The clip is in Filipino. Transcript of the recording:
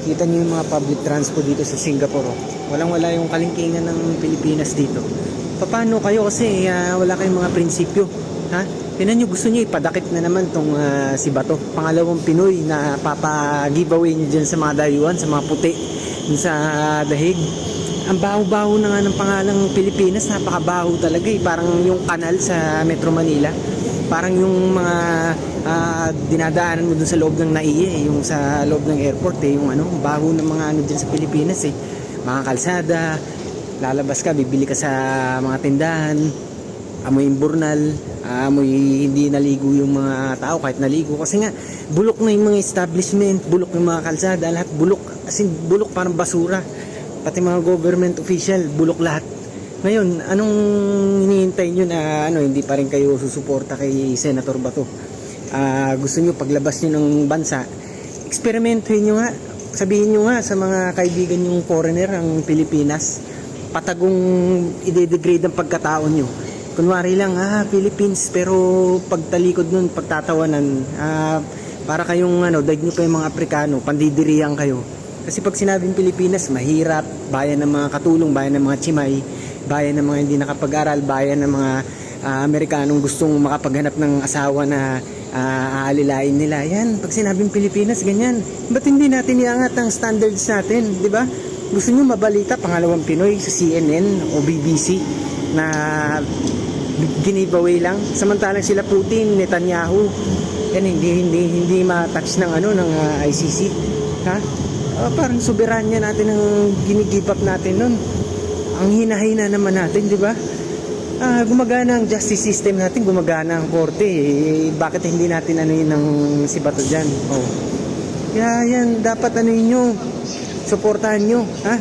Kita niyo yung mga public transport dito sa Singapore. Oh. Walang-wala yung kalingkingan ng Pilipinas dito. Paano kayo kasi wala kayong mga prinsipyo? Ha? Tinan nyo, gusto nyo ipadakip na naman tong si Bato. Pangalawang Pinoy na papa-giveaway nyo dyan sa mga dayuhan, sa mga puti, sa dahig. Ang baho-baho na nga ng pangalang Pilipinas, napakabaho talaga eh. Parang yung kanal sa Metro Manila. Parang yung mga dinadaanan mo dun sa loob ng NAIA, yung sa loob ng airport yung baho ng mga dyan sa Pilipinas eh. Mga kalsada, lalabas ka, bibili ka sa mga tindahan, amoy imburnal, amoy hindi naligo yung mga tao kahit naligo kasi nga bulok na yung mga establishment, bulok yung mga kalsada, lahat bulok, as in bulok parang basura, pati mga government official bulok lahat. Ngayon, anong hinihintay nyo na hindi pa rin kayo susuporta kay Senator Bato? Gusto nyo paglabas nyo ng bansa, eksperimentuhin nyo nga, sabihin nyo nga sa mga kaibigan yung foreigner ang Pilipinas, patagong ide-degrade ang pagkatao nyo. Kunwari lang, Philippines, pero pagtalikod nun, pagtatawanan, para kayong daig nyo pa yung mga Aprikano, pandidirihan kayo. Kasi pag sinabing Pilipinas, mahirap, bayan ng mga katulong, bayan ng mga chimay, bayan ng mga hindi nakapag-aral, bayan ng mga Amerikanong gustong makapaghanap ng asawa na aalilain nila. Yan, pag sinabing Pilipinas, ganyan. Ba't hindi natin iangat ang standards natin, di ba? Gusto nyo mabalita, pangalawang Pinoy sa CNN o BBC na giveaway lang. Samantalang sila Putin, Netanyahu, yan hindi ma-touch ng ng ICC. Ha? Parang soberanya natin ang ginigive up natin nun. Ang hinahina naman natin, di ba? Gumagana ang justice system natin, gumagana ang korte. Bakit hindi natin yun ng si Bato dyan? Kaya yan, dapat nyo, suportahan nyo. Ha?